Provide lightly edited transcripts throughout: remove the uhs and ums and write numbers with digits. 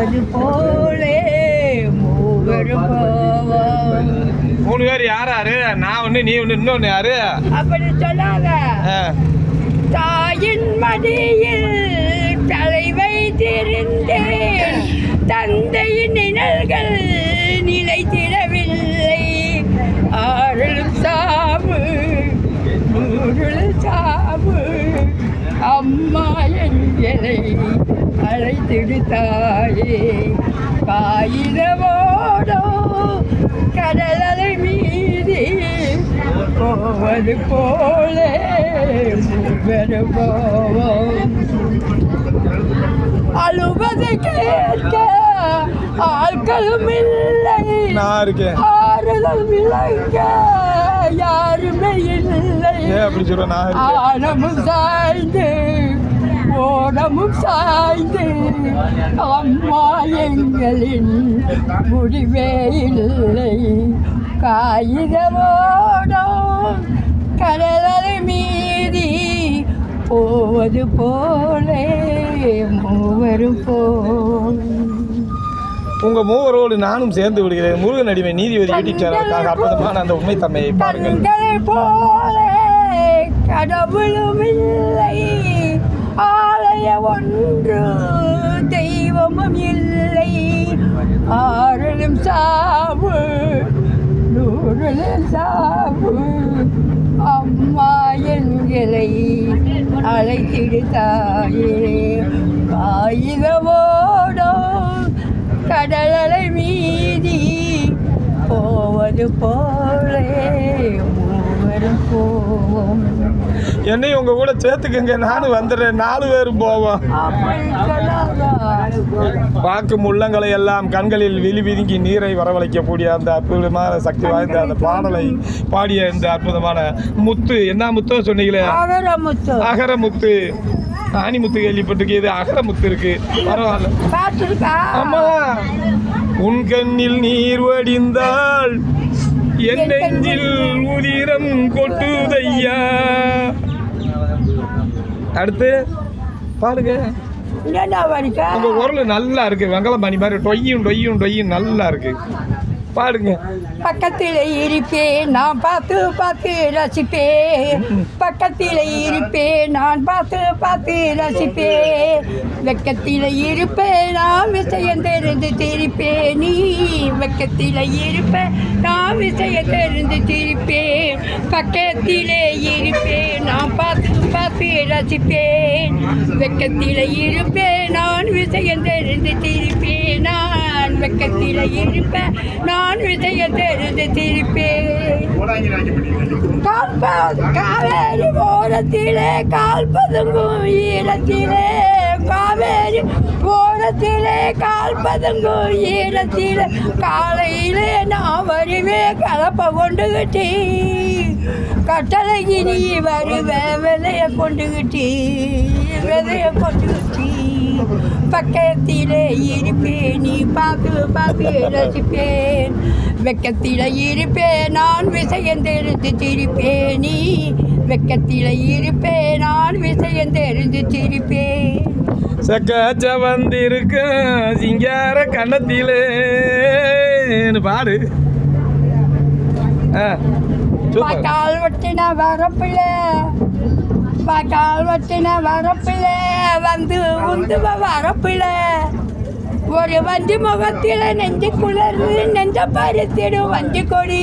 போவது போலே மூவரும் போவோம். 3 பேர் யாரு? நான் ஒண்ணு, நீ ஒண்ணு, இன்னொன்னு யாரு? அப்படி சொல்லாத. தாயின் மடியில் தலை வைத்திருந்தேன், தந்தையின் நிழல்கள் நிலைத்திடவில்லை. ஆறலும் சாவு, நூறலும் சாவு, அம்மா எங்களை அழைத்திடு தாயே. காகிதமோடோ கடலலை மீதி போவது போலே போவோம். அழுவது கேட்க ஆட்களும் இல்லை, ஆறுதல் விளங்க யாருமே இல்லை. ஆனமும் சாய்ந்து ஓடமும் சாய்ந்து அம்மா எங்களின் முடிவே இல்லை. காகிதமோடோ கடலலை மீதி போவது போலே மூவரும் போம். உங்க மூவரோடு நானும் சேர்ந்து விடுகிறேன். முருகன் அடிமை நீதிபதி யூடியூப் சேனலுக்காக அற்புதமான அந்த உண்மை தன்மையை பாருங்கள். போலே கடவுளும் இல்லை, ஆலய ஒன்று தெய்வமும் இல்லை. ஆறலும் சாவு, நூறலும் சாவு, அம்மா எங்களை அழைத்திடு தாயே. காகிதமோடோ கடலலை மீதி போவது போலே மூவரும் போவோம். என்னையும் உங்க கூட சேர்த்துக்கங்க, நானும் வந்துடுறேன். 4 பேரும் போவோம். பார்க்கும் உள்ளங்களை எல்லாம் கண்களில் விழுவிதுங்கி நீரை வரவழைக்கக்கூடிய அந்த அற்புதமான சக்தி வாய்ந்த அந்த பாடலை பாடிய இந்த அற்புதமான முத்து. என்ன முத்தோ சொன்னீங்களே? அகரமுத்து. ஆணிமுத்து கேள்விப்பட்டிருக்கு, இது அகரமுத்து இருக்கு. பரவாயில்ல. ஆமா, உன் கண்ணில் நீர் வடிந்தால் என் நெஞ்சில் உதிரம் கொட்டுதையா. அடுத்து பாடுங்க. உங்க குரல் நல்லா இருக்கு, வெங்கலம் மணி மாதிரி டொய்யும் டொய்யும் டொய்யும் நல்லா இருக்கு. பாடுங்க. பக்கத்தில் இருப்பேன் நான் பார்த்து பார்த்து ரசிப்பேன், பக்கத்தில் இருப்பேன் நான் பார்த்து பார்த்து ரசிப்பேன். வெக்கத்தில் இருப்பேன் நான் விஷயம் தெரிந்து திரிப்பேன், நீ வெக்கத்தில் இருப்பேன் நான் விஷயம் தெரிந்து திரிப்பேன். பக்கத்திலே இருப்பேன் நான் பார்த்து பார்த்து ரசிப்பேன், வெக்கத்தில் இருப்பேன் நான் விஷயம் தெரிந்து திரிப்பேன். நான் வெக்கத்தில் இருப்பேன் நான் விஷயம் தெரிந்து திரிப்பேன். காவேரி ஓரத்திலே கால் பதுங்கும் ஈரத்திலே, காவேரி ஓரத்திலே கால் பதுங்கும் ஈரத்திலே, காலையிலே நான் வருவேன் கலப்பை கொண்டுகிட்டி, கட்டளைக்கு நீ வருவேன் விதைய கொண்டுகிட்டி, விதைய கொண்டுகிட்டி. பக்கத்திலே இருப்பேன் நீ பார்த்து பார்த்து ரசிப்பேன், வெக்கத்தில இருப்பேன் நான் விஷயம் தெரிந்து திரிப்பேன், நீ வெக்கத்தில இருப்பேன் நான் விஷயம் தெரிந்து திரிப்பேன். சக்காச்ச வந்திருக்க சிங்கார கண்ணத்திலே பாடு. கால் வட்டின வரப்பில, கால் வட்டின வரப்பில வந்து உந்துவ வரப்பில, ஒரு வஞ்சி முகத்தில நெஞ்சு குளர்வு நெஞ்ச பறித்திடும் வஞ்சி கொடி.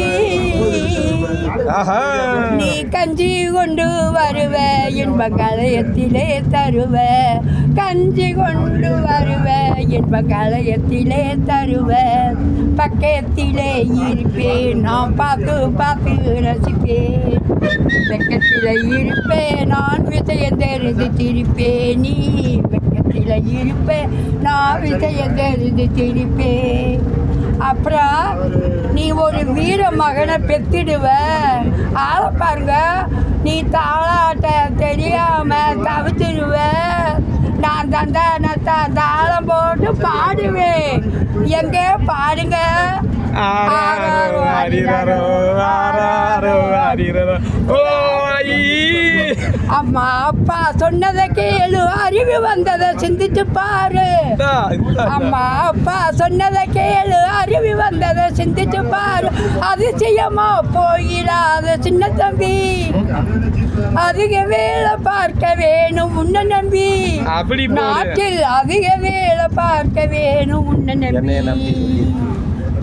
நீ கஞ்சி கொண்டு வருவ இன்ப கலையத்திலே தருவ, கஞ்சி கொண்டு வருவ இன்ப கலையத்திலே தருவ. பக்கத்திலே இருப்பேன் நான் பார்த்து பார்த்து ரசிப்பேன், வெக்கத்திலே இருப்பேன் நான் விஷயம் தெரிந்து திரிப்பேன், நீ வெக்கத்திலே இருப்பேன் நான் விஷயம் தெரிந்து திரிப்பேன். அப்புறம் நீ ஒரு வீர மகனை பெத்திடுவ, ஆளை பாருங்க நீ தாளாட்ட தெரியாம தவிச்சிடுவ. நான் தந்தானத்தான் தாளம் போட்டு பாடுவேன், எங்கே பாடுங்க ஆராரோ ஆரிரரோ ஆராரோ ஆரிரரோ. ஓ ஐ. அம்மா அப்பா சொன்னதை கேளு, அறிவு வந்ததை சிந்திச்சு பாரு. அம்மா அப்பா சொன்னதை கேளு, அறிவு வந்ததை சிந்திச்சு பாரு. அதிசயமா போயிடாத சின்ன தம்பி, அதிக வேலை பார்க்க வேணும் உன்னை நம்பி. அப்படி நாட்டில் அதிக வேலை பார்க்க வேணும் உன்னை நம்பி.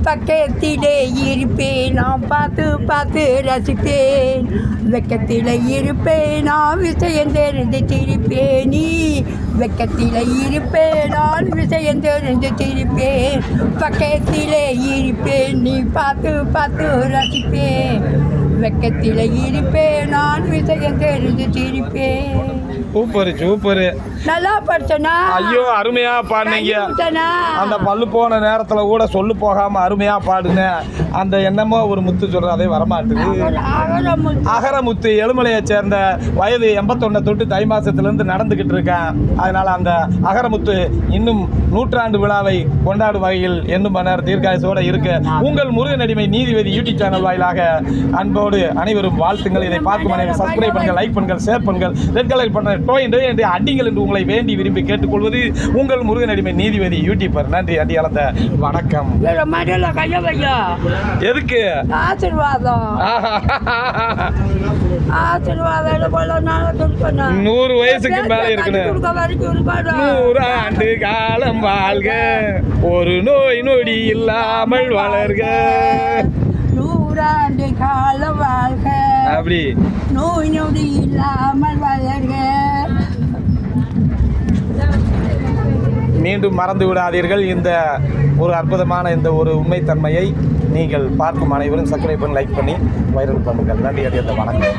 பக்கத்திலே இருப்பேன் நான், பார்த்து பார்த்து ரசிப்பேன். வெக்கத்தில இருப்பேன் நான், விஷயம் தெரிந்து சிரிப்பேன். நீ வெக்கத்தில இருப்பேன் நான், விஷயம் தெரிந்து சிரிப்பேன். பக்கத்திலே இருப்பேன் நீ, பார்த்து பார்த்து ரசிப்பேன். வெக்கத்தில இருப்பேன் நான், விஷயம் தெரிந்து சிரிப்பேன். Super super. நல்லா படிச்சனா? ஐயோ அருமையா பாடுனீங்க. அந்த பல்லு போன நேரத்துல கூட சொல்லு போகாம அருமையா பாடுங்க. அந்த என்னமோ ஒரு முத்து சொல்ற அதே வரமாட்டுது. அகரமுத்து எழுமலையை சேர்ந்த வயது 81 தொட்டு தை மாசத்திலிருந்து நடந்துகிட்டு இருக்கேன். அதனால அந்த அகரமுத்து இன்னும் 100ஆண்டு விழாவை கொண்டாடும் வகையில் என்னும் மன்னர் தீர்க்காயசோட இருக்கு. உங்கள் முருகன் அடிமை நீதிபதி யூடியூப் சேனல் வாயிலாக அன்போடு அனைவரும் வாழ்த்துங்கள். இதை பார்க்கும் அனைவரும் சப்ஸ்கிரைப் பண்ணுங்கள், லைக் பண்ணுங்கள், ஷேர் பண்ணுங்கள், ரெட் கலர் பண்ண என்று அடிங்கள் என்று உங்களை வேண்டி விரும்பி கேட்டுக்கொள்வது உங்கள் முருகன் அடிமை நீதிபதி யூடியூபர். நன்றி. அடி அளந்த வணக்கம். எதுக்கு ஆசீர்வாதம்? ஆசீர்வாதம் 100 வயசுக்கு மேல இருக்கணும். 100 ஆண்டு காலம் வாழ்க, ஒரு நோய் நொடி இல்லாமல் வளர்க. 100 ஆண்டு காலம் வாழ்க, அப்படி நோய் நொடி இல்லாமல் வளர்க. மீண்டும் மறந்து விடாதீர்கள். இந்த ஒரு அற்புதமான இந்த ஒரு உண்மைத்தன்மையை நீங்கள் பார்க்கும் அனைவரும் சப்ஸ்கிரைப் பண்ணி லைக் பண்ணி வைரல் பண்ணுங்கள். நன்றி. அடி அந்த வணக்கம்.